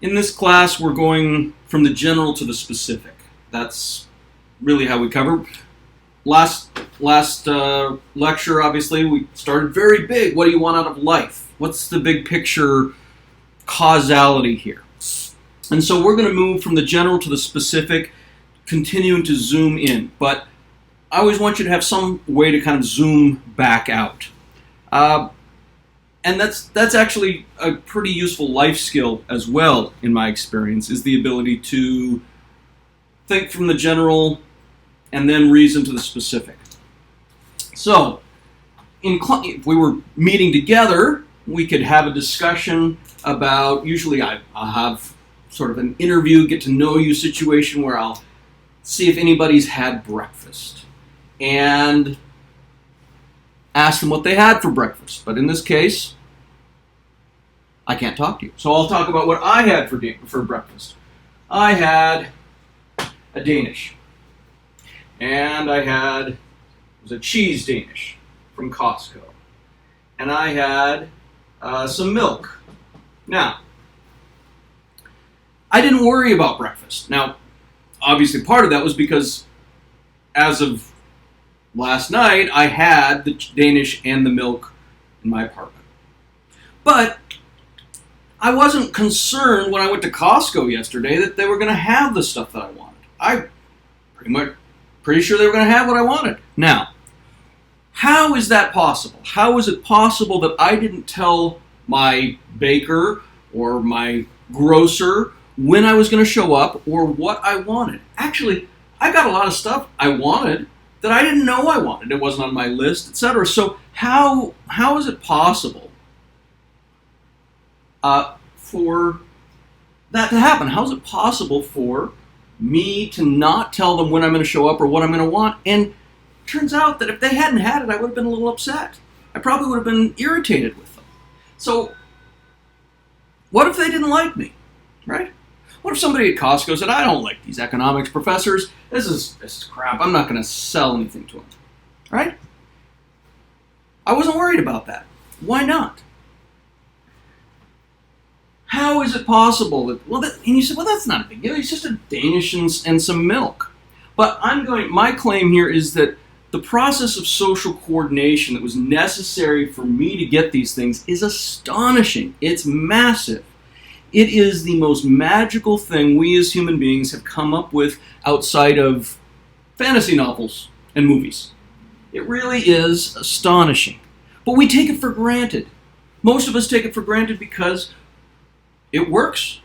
In this class, we're going from the general to the specific. That's really how we cover. Last lecture, obviously, we started very big. What do you want out of life? What's the big picture causality here? And so we're going to move from the general to the specific, continuing to zoom in. But I always want you to have some way to kind of zoom back out. And that's actually a pretty useful life skill as well, in my experience, is the ability to think from the general and then reason to the specific. So, if we were meeting together, we could have a discussion about, usually I'll have sort of an interview, get to know you situation where I'll see if anybody's had breakfast and ask them what they had for breakfast. But in this case, I can't talk to you. So I'll talk about what I had for breakfast. I had a Danish. And I had, it was a cheese Danish from Costco. And I had some milk. Now, I didn't worry about breakfast. Now, obviously part of that was because as of last night, I had the Danish and the milk in my apartment. But I wasn't concerned when I went to Costco yesterday that they were going to have the stuff that I wanted. I pretty sure they were going to have what I wanted. Now, how is that possible? How is it possible that I didn't tell my baker or my grocer when I was going to show up or what I wanted? Actually, I got a lot of stuff I wanted that I didn't know I wanted. It wasn't on my list, etc. So how is it possible for that to happen? How is it possible for me to not tell them when I'm going to show up or what I'm going to want? And it turns out that if they hadn't had it, I would have been a little upset. I probably would have been irritated with them. So what if they didn't like me, right? What if somebody at Costco said, I don't like these economics professors. This is crap. I'm not going to sell anything to them, right? I wasn't worried about that. Why not? How is it possible that, and you said, well, that's not a big deal. It's just a Danish and some milk. But my claim here is that the process of social coordination that was necessary for me to get these things is astonishing. It's massive. It is the most magical thing we as human beings have come up with outside of fantasy novels and movies. It really is astonishing. But we take it for granted. Most of us take it for granted because it works.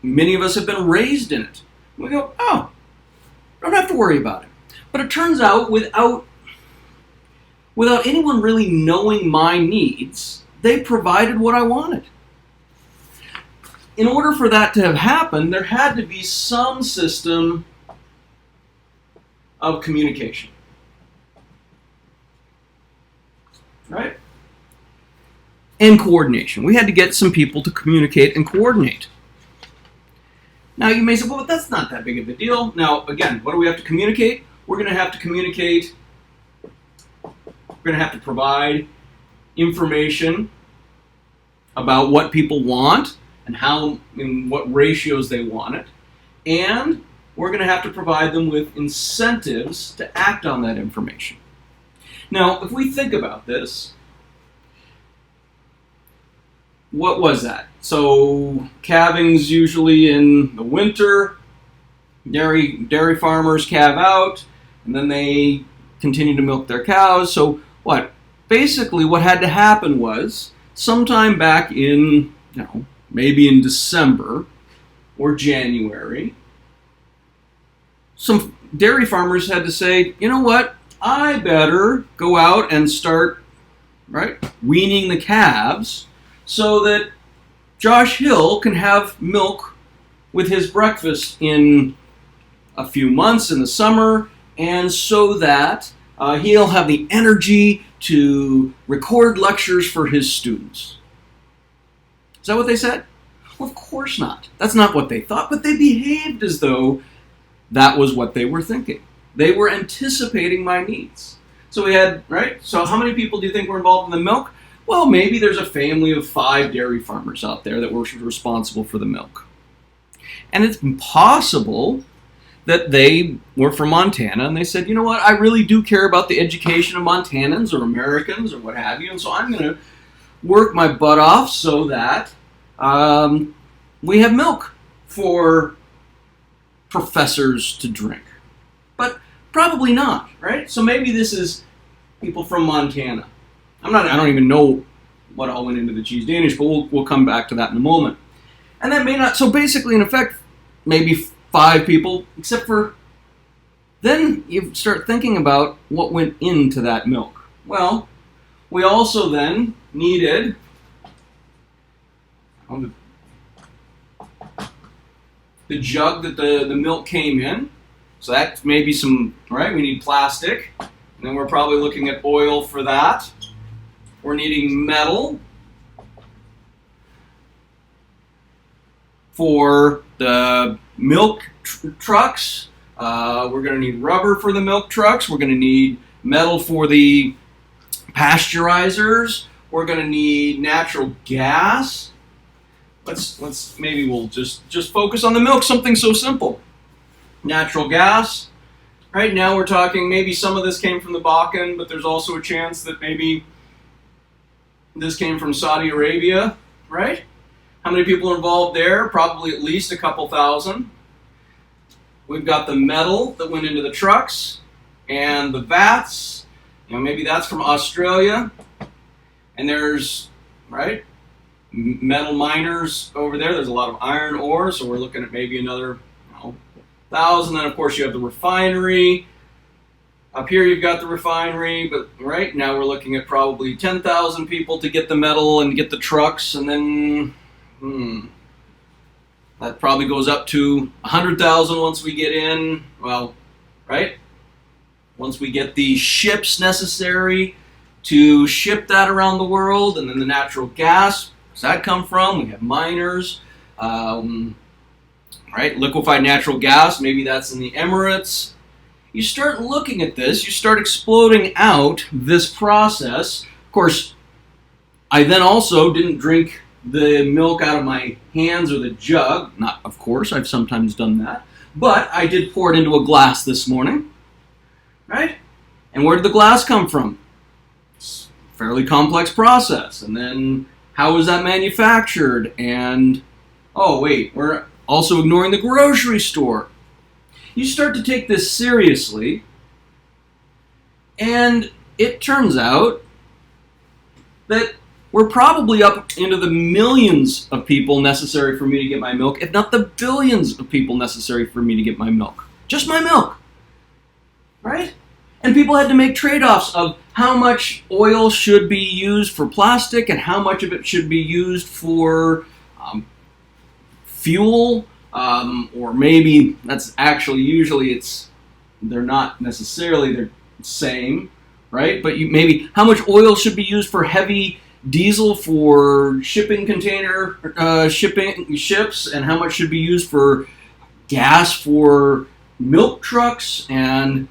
Many of us have been raised in it. We go, oh, don't have to worry about it. But it turns out without anyone really knowing my needs, they provided what I wanted. In order for that to have happened, there had to be some system of communication. Right? And coordination. We had to get some people to communicate and coordinate. Now you may say, well, but that's not that big of a deal. Now, again, what do we have to communicate? We're going to have to communicate. We're going to have to provide information about what people want and how, in what ratios they want it. And we're going to have to provide them with incentives to act on that information. Now, if we think about this, what was that? So calving's usually in the winter. Dairy farmers calve out, and then they continue to milk their cows. So what? Basically, what had to happen was sometime back in, maybe in December or January, some dairy farmers had to say, you know what? I better go out and start, weaning the calves, so that Josh Hill can have milk with his breakfast in a few months in the summer, and so that he'll have the energy to record lectures for his students. Is that what they said? Well, of course not. That's not what they thought, but they behaved as though that was what they were thinking. They were anticipating my needs. So we had, so how many people do you think were involved in the milk? Well, maybe there's a family of 5 dairy farmers out there that were responsible for the milk. And it's possible that they were from Montana and they said, you know what, I really do care about the education of Montanans or Americans or what have you, and so I'm going to work my butt off so that we have milk for professors to drink. But probably not, right? So maybe this is people from Montana. I don't even know what all went into the cheese Danish, but we'll come back to that in a moment. And that may not, so basically in effect, maybe 5 people, except for then you start thinking about what went into that milk. Well, we also then needed the jug that the milk came in. So that may be some, right? We need plastic. And then we're probably looking at oil for that. We're needing metal for the milk trucks. We're going to need rubber for the milk trucks. We're going to need metal for the pasteurizers. We're going to need natural gas. Maybe we'll just focus on the milk, something so simple. Natural gas. Right now we're talking maybe some of this came from the Bakken, but there's also a chance that maybe this came from Saudi Arabia, right? How many people are involved there? Probably at least a couple thousand. We've got the metal that went into the trucks and the vats. Maybe that's from Australia. And there's, right, metal miners over there. There's a lot of iron ore, so we're looking at maybe another 1,000. Then, of course, you have the refinery. Up here you've got the refinery, but right now we're looking at probably 10,000 people to get the metal and get the trucks, and then that probably goes up to 100,000 once we get in, well, right? Once we get the ships necessary to ship that around the world, and then the natural gas, where's that come from? We have miners, right? Liquefied natural gas, maybe that's in the Emirates. You start looking at this, you start exploding out this process. Of course, I then also didn't drink the milk out of my hands or the jug. Not, of course, I've sometimes done that. But I did pour it into a glass this morning, right? And where did the glass come from? It's a fairly complex process. And then how was that manufactured? And, oh wait, we're also ignoring the grocery store. You start to take this seriously, and it turns out that we're probably up into the millions of people necessary for me to get my milk, if not the billions of people necessary for me to get my milk. Just my milk. Right? And people had to make trade-offs of how much oil should be used for plastic and how much of it should be used for fuel. Or maybe that's actually usually they're not necessarily the same, right? But maybe how much oil should be used for heavy diesel for shipping ships, and how much should be used for gas for milk trucks. And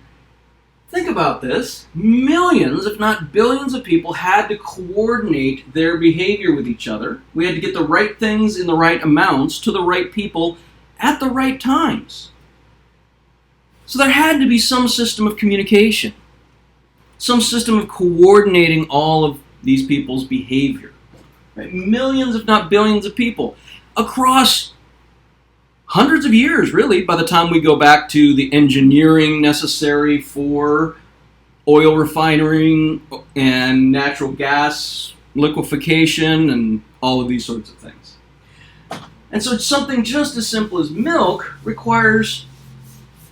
think about this: millions, if not billions, of people had to coordinate their behavior with each other. We had to get the right things in the right amounts to the right people at the right times. So there had to be some system of communication, some system of coordinating all of these people's behavior. Right? Millions, if not billions, of people across hundreds of years, really, by the time we go back to the engineering necessary for oil refining and natural gas liquefaction and all of these sorts of things. And so something just as simple as milk requires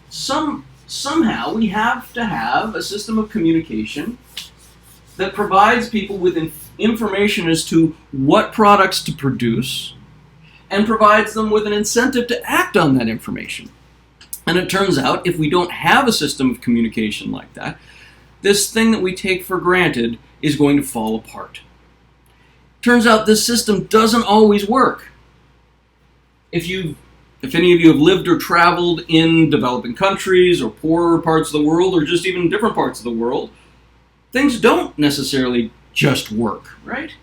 somehow we have to have a system of communication that provides people with information as to what products to produce and provides them with an incentive to act on that information. And it turns out, if we don't have a system of communication like that, this thing that we take for granted is going to fall apart. Turns out this system doesn't always work. If any of you have lived or traveled in developing countries or poorer parts of the world or just even different parts of the world, things don't necessarily just work, right?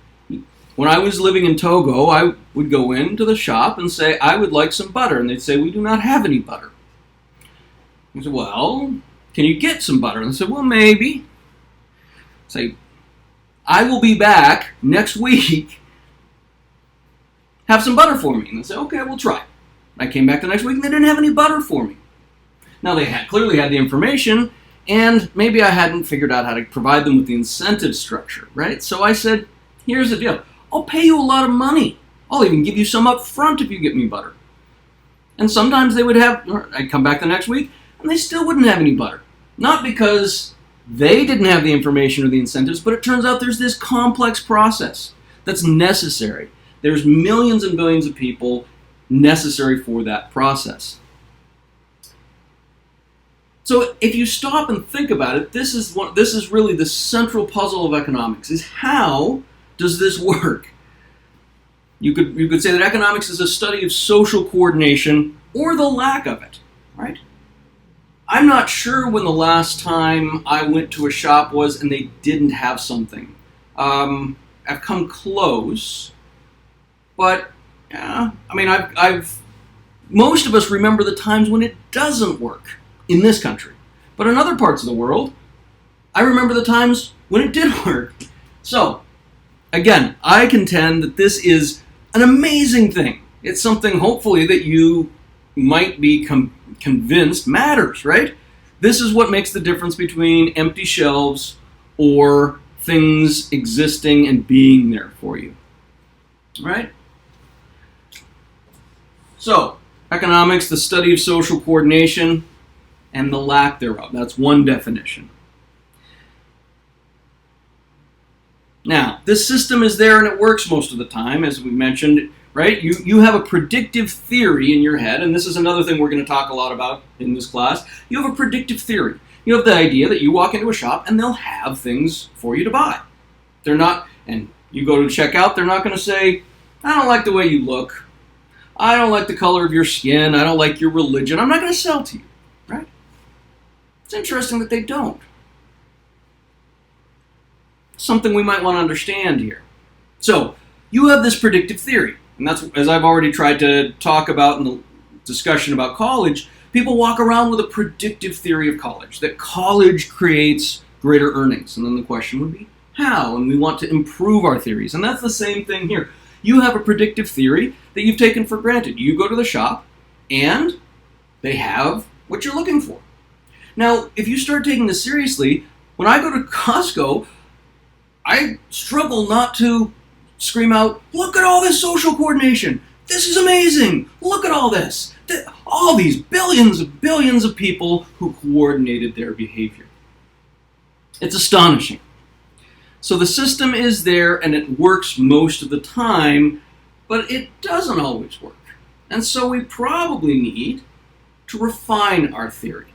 When I was living in Togo, I would go into the shop and say, I would like some butter. And they'd say, we do not have any butter. I said, well, can you get some butter? And they said, well, maybe. I say, I will be back next week. Have some butter for me. And they said, okay, we'll try. I came back the next week and they didn't have any butter for me. Now, they clearly had the information, and maybe I hadn't figured out how to provide them with the incentive structure, right? So I said, here's the deal. I'll pay you a lot of money. I'll even give you some up front if you get me butter. And sometimes they would have, I'd come back the next week, and they still wouldn't have any butter. Not because they didn't have the information or the incentives, but it turns out there's this complex process that's necessary. There's millions and billions of people necessary for that process. So if you stop and think about it, this is really the central puzzle of economics, is how does this work? You could say that economics is a study of social coordination or the lack of it, right? I'm not sure when the last time I went to a shop was and they didn't have something. I've come close, but yeah, I mean, most of us remember the times when it doesn't work in this country. But in other parts of the world, I remember the times when it did work. So, again, I contend that this is an amazing thing. It's something, hopefully, that you might be convinced matters, right? This is what makes the difference between empty shelves or things existing and being there for you, right? So, economics, the study of social coordination and the lack thereof. That's one definition. Now, this system is there and it works most of the time, as we mentioned, right? You have a predictive theory in your head, and this is another thing we're going to talk a lot about in this class. You have a predictive theory. You have the idea that you walk into a shop and they'll have things for you to buy. They're not, and you go to checkout, they're not going to say, I don't like the way you look. I don't like the color of your skin. I don't like your religion. I'm not going to sell to you, right? It's interesting that they don't. Something we might want to understand here. So, you have this predictive theory, and that's, as I've already tried to talk about in the discussion about college, people walk around with a predictive theory of college, that college creates greater earnings. And then the question would be, how? And we want to improve our theories. And that's the same thing here. You have a predictive theory that you've taken for granted. You go to the shop, and they have what you're looking for. Now, if you start taking this seriously, when I go to Costco, I struggle not to scream out, look at all this social coordination. This is amazing. Look at all this. All these billions of people who coordinated their behavior. It's astonishing. So the system is there and it works most of the time, but it doesn't always work. And so we probably need to refine our theory.